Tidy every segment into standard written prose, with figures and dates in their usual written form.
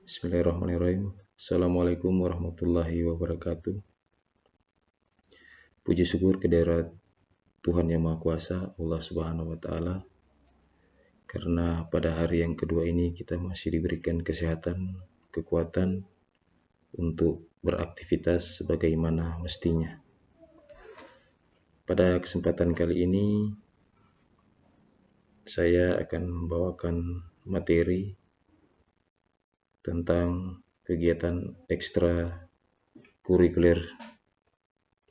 Bismillahirrahmanirrahim. Assalamualaikum warahmatullahi wabarakatuh. Puji syukur kehadirat Tuhan Yang Maha Kuasa, Allah Subhanahu wa Ta'ala, karena pada hari yang kedua ini kita masih diberikan kesehatan, kekuatan untuk beraktivitas sebagaimana mestinya. Pada kesempatan kali ini saya akan membawakan materi tentang kegiatan ekstra kurikuler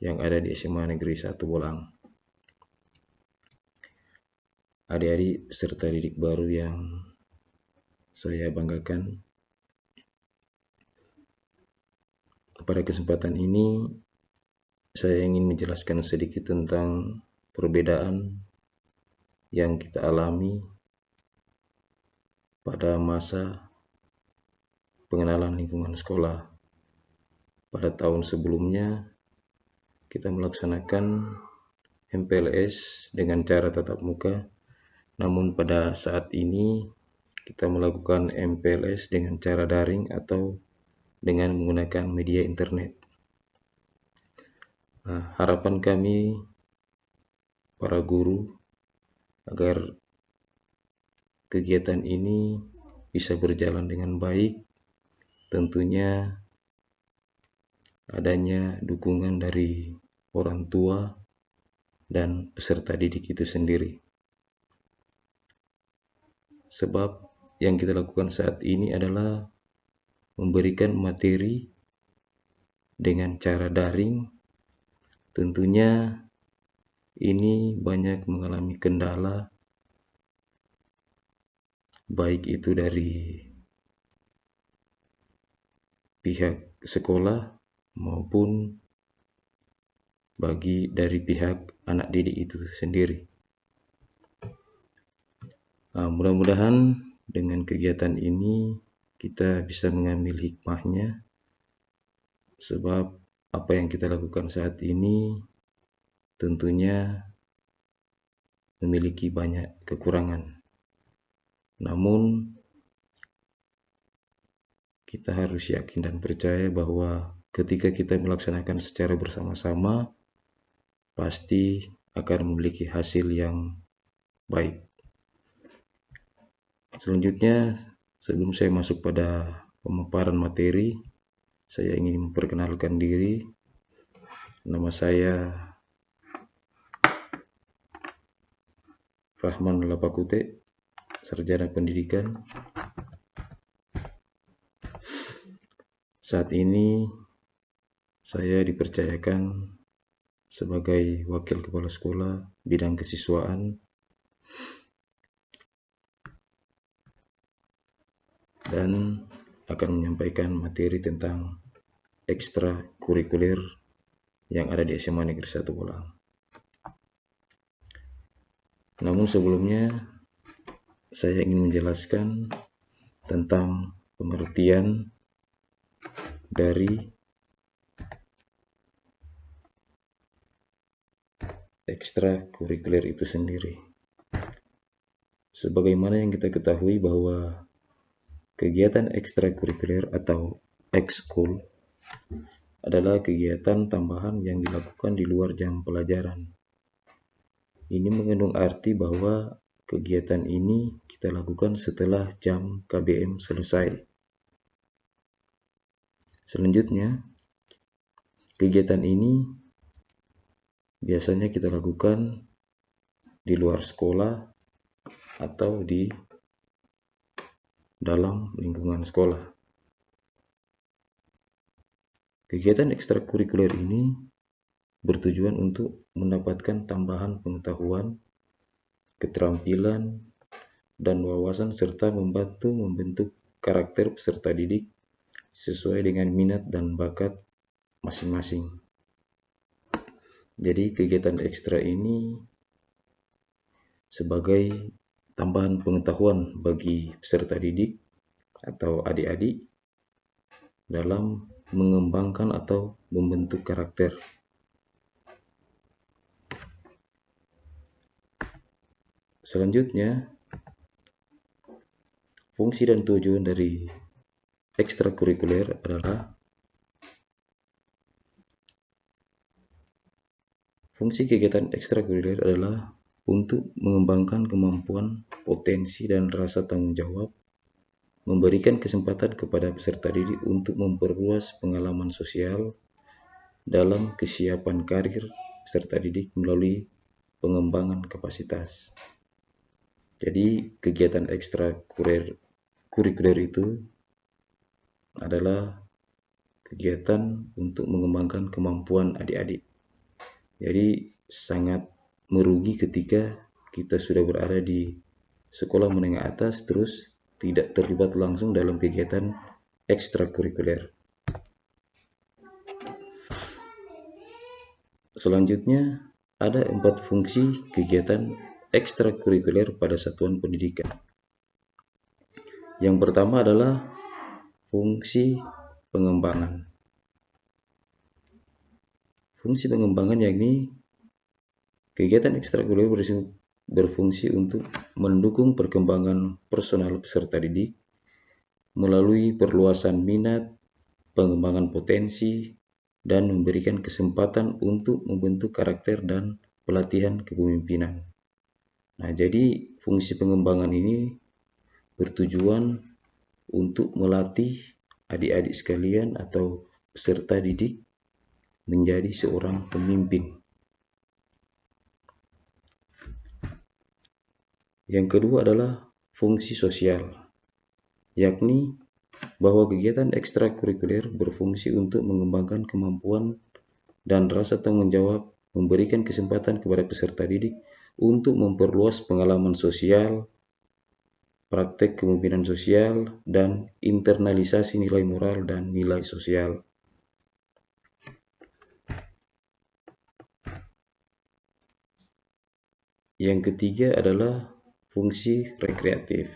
yang ada di SMA Negeri 1 Bolang. Adik-adik peserta didik baru yang saya banggakan, pada kesempatan ini saya ingin menjelaskan sedikit tentang perbedaan yang kita alami pada masa pengenalan lingkungan sekolah. Pada tahun sebelumnya kita melaksanakan MPLS dengan cara tatap muka, namun pada saat ini kita melakukan MPLS dengan cara daring atau dengan menggunakan media internet. Harapan kami para guru agar kegiatan ini bisa berjalan dengan baik, tentunya adanya dukungan dari orang tua dan peserta didik itu sendiri. Sebab yang kita lakukan saat ini adalah memberikan materi dengan cara daring. Tentunya ini banyak mengalami kendala, baik itu dari pihak sekolah maupun dari pihak anak didik itu sendiri. Mudah-mudahan dengan kegiatan ini kita bisa mengambil hikmahnya, sebab apa yang kita lakukan saat ini tentunya memiliki banyak kekurangan. Namun kita harus yakin dan percaya bahwa ketika kita melaksanakan secara bersama-sama, pasti akan memiliki hasil yang baik. Selanjutnya, sebelum saya masuk pada pemaparan materi, saya ingin memperkenalkan diri. Nama saya Rahman Lapakute, sarjana pendidikan. Saat ini saya dipercayakan sebagai wakil kepala sekolah bidang kesiswaan dan akan menyampaikan materi tentang ekstra kurikuler yang ada di SMA Negeri 1 Bolang. Namun sebelumnya saya ingin menjelaskan tentang pengertian dari ekstra kurikuler itu sendiri. Sebagaimana yang kita ketahui bahwa kegiatan ekstrakurikuler atau ekskul adalah kegiatan tambahan yang dilakukan di luar jam pelajaran. Ini mengandung arti bahwa kegiatan ini kita lakukan setelah jam KBM selesai. Selanjutnya, kegiatan ini biasanya kita lakukan di luar sekolah atau di dalam lingkungan sekolah. Kegiatan ekstrakurikuler ini bertujuan untuk mendapatkan tambahan pengetahuan, keterampilan, dan wawasan serta membantu membentuk karakter peserta didik sesuai dengan minat dan bakat masing-masing. Jadi kegiatan ekstra ini sebagai tambahan pengetahuan bagi peserta didik atau adik-adik dalam mengembangkan atau membentuk karakter. Selanjutnya, fungsi dan tujuan dari ekstrakurikuler adalah fungsi kegiatan ekstrakurikuler adalah untuk mengembangkan kemampuan, potensi, dan rasa tanggung jawab, memberikan kesempatan kepada peserta didik untuk memperluas pengalaman sosial dalam kesiapan karir peserta didik melalui pengembangan kapasitas. Jadi kegiatan ekstrakurikuler itu adalah kegiatan untuk mengembangkan kemampuan adik-adik. Jadi sangat merugi ketika kita sudah berada di sekolah menengah atas terus tidak terlibat langsung dalam kegiatan ekstrakurikuler. Selanjutnya, ada 4 fungsi kegiatan ekstrakurikuler pada satuan pendidikan. Yang pertama adalah fungsi pengembangan. Fungsi pengembangan yakni kegiatan ekstrakurikuler berfungsi untuk mendukung perkembangan personal peserta didik melalui perluasan minat, pengembangan potensi, dan memberikan kesempatan untuk membentuk karakter dan pelatihan kepemimpinan. Nah, jadi fungsi pengembangan ini bertujuan untuk melatih adik-adik sekalian atau peserta didik menjadi seorang pemimpin. Yang kedua adalah fungsi sosial, yakni bahwa kegiatan ekstrakurikuler berfungsi untuk mengembangkan kemampuan dan rasa tanggung jawab, memberikan kesempatan kepada peserta didik untuk memperluas pengalaman sosial, praktek kepemimpinan sosial, dan internalisasi nilai moral dan nilai sosial. Yang ketiga adalah fungsi rekreatif,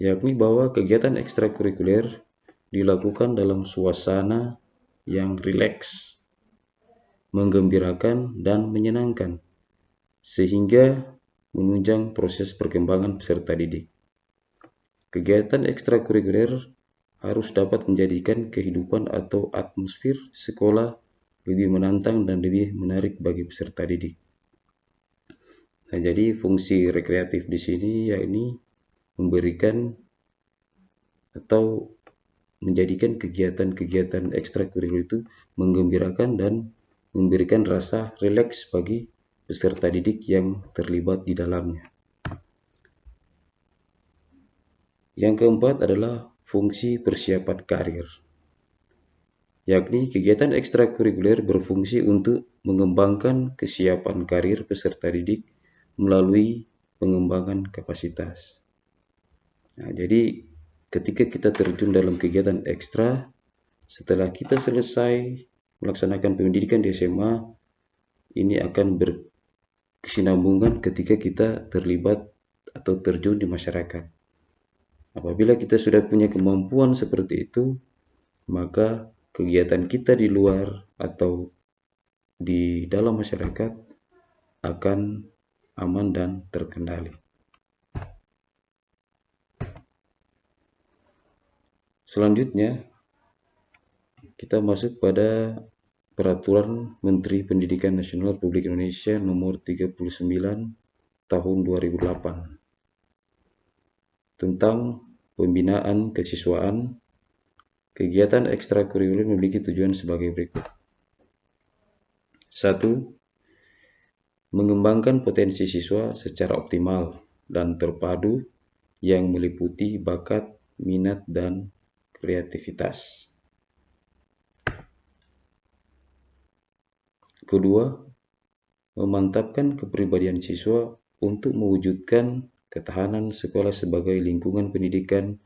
yakni bahwa kegiatan ekstrakurikuler dilakukan dalam suasana yang rileks, menggembirakan, dan menyenangkan, sehingga menunjang proses perkembangan peserta didik. Kegiatan ekstrakurikuler harus dapat menjadikan kehidupan atau atmosfer sekolah lebih menantang dan lebih menarik bagi peserta didik. Nah, jadi fungsi rekreatif di sini yakni memberikan atau menjadikan kegiatan-kegiatan ekstrakurikuler itu menggembirakan dan memberikan rasa rileks bagi peserta didik yang terlibat di dalamnya. Yang keempat adalah fungsi persiapan karir, yakni kegiatan ekstrakurikuler berfungsi untuk mengembangkan kesiapan karir peserta didik melalui pengembangan kapasitas. Nah, jadi ketika kita terjun dalam kegiatan ekstra, setelah kita selesai melaksanakan pendidikan di SMA, ini akan berkesinambungan ketika kita terlibat atau terjun di masyarakat. Apabila kita sudah punya kemampuan seperti itu, maka kegiatan kita di luar atau di dalam masyarakat akan aman dan terkendali. Selanjutnya, kita masuk pada Peraturan Menteri Pendidikan Nasional Republik Indonesia Nomor 39 Tahun 2008 tentang pembinaan kesiswaan. Kegiatan ekstrakurikuler memiliki tujuan sebagai berikut. 1. Mengembangkan potensi siswa secara optimal dan terpadu yang meliputi bakat, minat, dan kreativitas. Kedua, memantapkan kepribadian siswa untuk mewujudkan ketahanan sekolah sebagai lingkungan pendidikan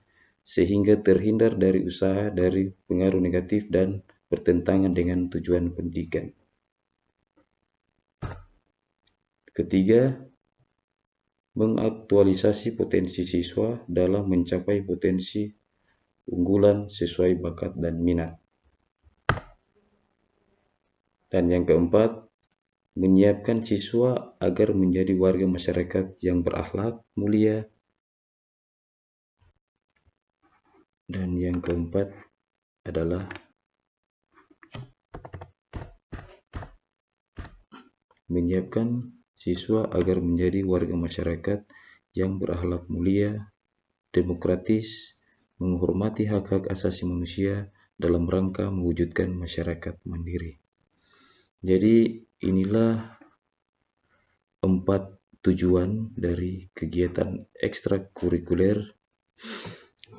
sehingga terhindar dari usaha dari pengaruh negatif dan bertentangan dengan tujuan pendidikan. Ketiga, mengaktualisasi potensi siswa dalam mencapai potensi unggulan sesuai bakat dan minat. Dan yang keempat, menyiapkan siswa agar menjadi warga masyarakat yang berakhlak mulia, Dan yang keempat adalah menyiapkan siswa agar menjadi warga masyarakat yang berakhlak mulia, demokratis, menghormati hak-hak asasi manusia dalam rangka mewujudkan masyarakat mandiri. Jadi inilah 4 tujuan dari kegiatan ekstrakurikuler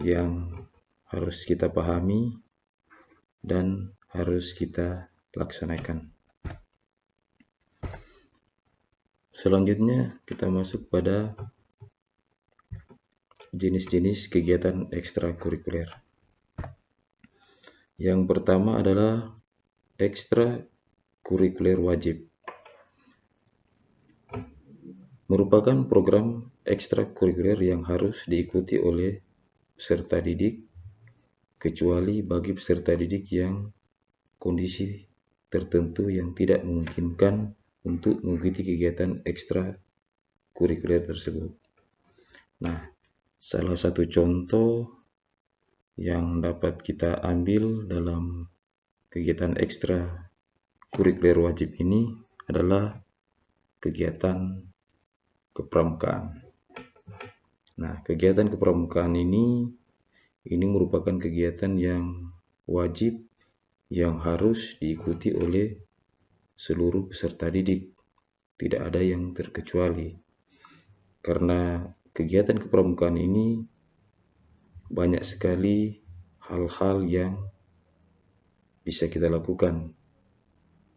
yang harus kita pahami dan harus kita laksanakan. Selanjutnya kita masuk pada jenis-jenis kegiatan ekstrakurikuler. Yang pertama adalah ekstrakurikuler wajib. Merupakan program ekstrakurikuler yang harus diikuti oleh peserta didik, kecuali bagi peserta didik yang kondisi tertentu yang tidak memungkinkan untuk mengikuti kegiatan ekstrakurikuler tersebut. Nah, salah satu contoh yang dapat kita ambil dalam kegiatan ekstrakurikuler wajib ini adalah kegiatan kepramukaan. Nah, kegiatan kepramukaan ini merupakan kegiatan yang wajib yang harus diikuti oleh seluruh peserta didik. Tidak ada yang terkecuali. Karena kegiatan kepramukaan ini banyak sekali hal-hal yang bisa kita lakukan.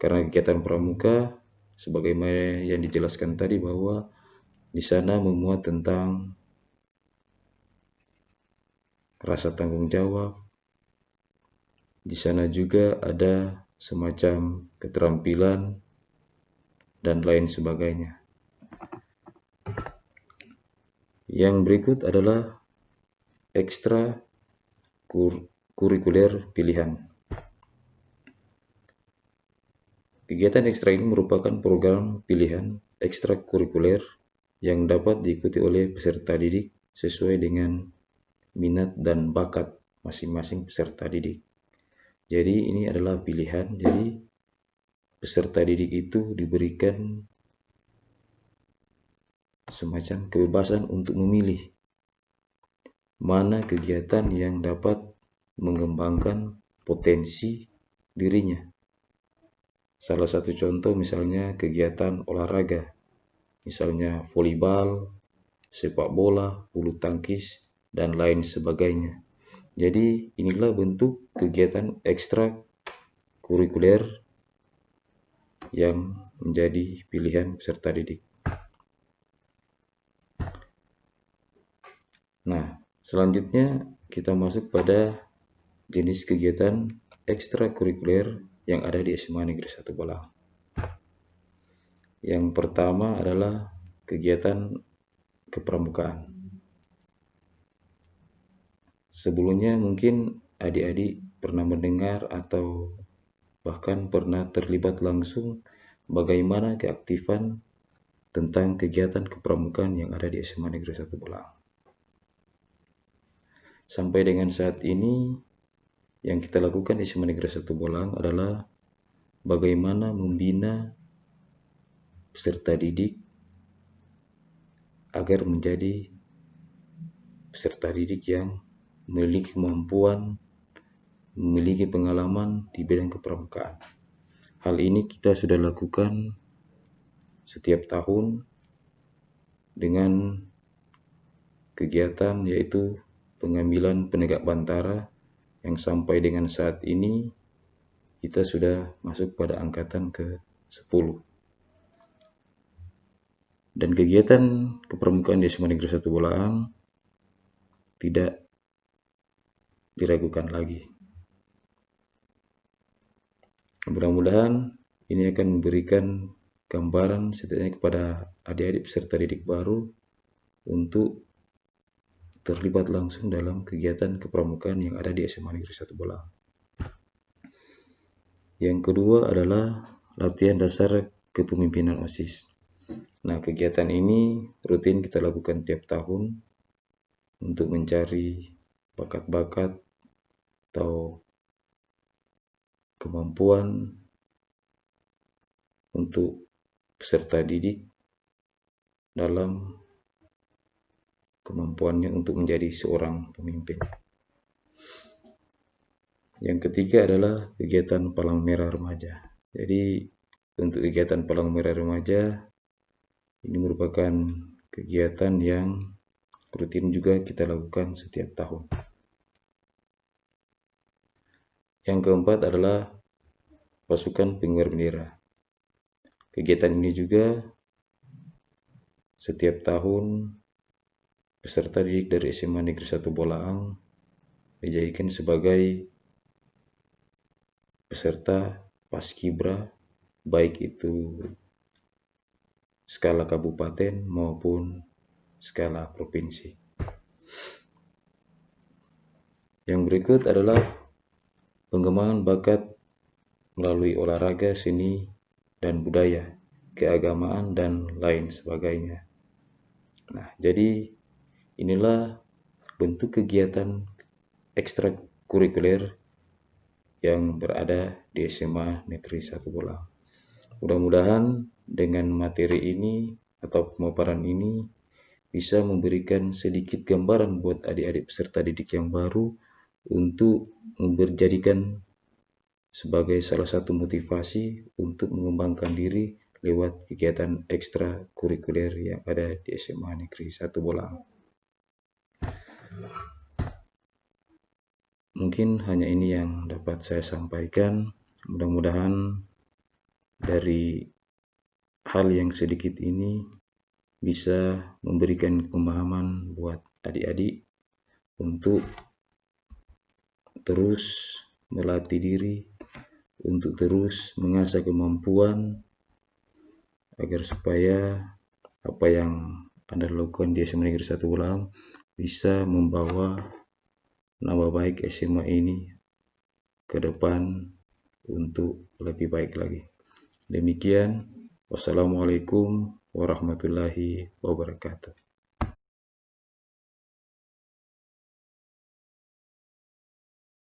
Karena kegiatan pramuka sebagaimana yang dijelaskan tadi bahwa di sana memuat tentang rasa tanggung jawab. Di sana juga ada semacam keterampilan dan lain sebagainya. Yang berikut adalah ekstrakurikuler pilihan. Kegiatan ekstra ini merupakan program pilihan ekstrakurikuler yang dapat diikuti oleh peserta didik sesuai dengan minat dan bakat masing-masing peserta didik. Jadi ini adalah pilihan, jadi peserta didik itu diberikan semacam kebebasan untuk memilih mana kegiatan yang dapat mengembangkan potensi dirinya. Salah satu contoh misalnya kegiatan olahraga, misalnya volleyball, sepak bola, bulu tangkis, dan lain sebagainya. Jadi inilah bentuk kegiatan ekstrakurikuler yang menjadi pilihan peserta didik. Nah, selanjutnya kita masuk pada jenis kegiatan ekstrakurikuler yang ada di SMA Negeri 1 Balang. Yang pertama adalah kegiatan kepramukaan. Sebelumnya mungkin adik-adik pernah mendengar atau bahkan pernah terlibat langsung bagaimana keaktifan tentang kegiatan kepramukaan yang ada di SMA Negeri 1 Balang. Sampai dengan saat ini yang kita lakukan di SMA Negeri 1 Balang adalah bagaimana membina peserta didik agar menjadi peserta didik yang memiliki kemampuan, memiliki pengalaman di bidang kepramukaan. Hal ini kita sudah lakukan setiap tahun dengan kegiatan yaitu pengambilan penegak bantara yang sampai dengan saat ini kita sudah masuk pada angkatan ke-10. Dan kegiatan kepramukaan di SMA Negeri 1 Balang tidak diragukan lagi. Mudah-mudahan ini akan memberikan gambaran setidaknya kepada adik-adik peserta didik baru untuk terlibat langsung dalam kegiatan kepramukaan yang ada di SMA Negeri 1 Balang. Yang kedua adalah latihan dasar kepemimpinan OSIS. Nah, kegiatan ini rutin kita lakukan tiap tahun untuk mencari bakat-bakat atau kemampuan untuk peserta didik dalam kemampuannya untuk menjadi seorang pemimpin. Yang ketiga adalah kegiatan Palang Merah Remaja. Jadi untuk kegiatan Palang Merah Remaja ini merupakan kegiatan yang rutin juga kita lakukan setiap tahun. Yang keempat adalah pasukan pengibar bendera. Kegiatan ini juga setiap tahun peserta didik dari SMA Negeri 1 Bolaang dijadikan sebagai peserta paskibra, baik itu skala kabupaten maupun skala provinsi. Yang berikut adalah pengembangan bakat melalui olahraga, seni, dan budaya, keagamaan, dan lain sebagainya. Nah, jadi inilah bentuk kegiatan ekstrakurikuler yang berada di SMA Negeri 1 Bolaang. Mudah-mudahan dengan materi ini atau pemaparan ini bisa memberikan sedikit gambaran buat adik-adik peserta didik yang baru untuk menjadikan sebagai salah satu motivasi untuk mengembangkan diri lewat kegiatan ekstrakurikuler yang ada di SMA Negeri 1 Bolaang. Mungkin hanya ini yang dapat saya sampaikan. Mudah-mudahan dari hal yang sedikit ini bisa memberikan pemahaman buat adik-adik untuk terus melatih diri, untuk terus mengasah kemampuan agar supaya apa yang Anda lakukan di SMA Negeri 1 Bolaang bisa membawa nama baik SMA ini ke depan untuk lebih baik lagi. Demikian, wassalamualaikum warahmatullahi wabarakatuh.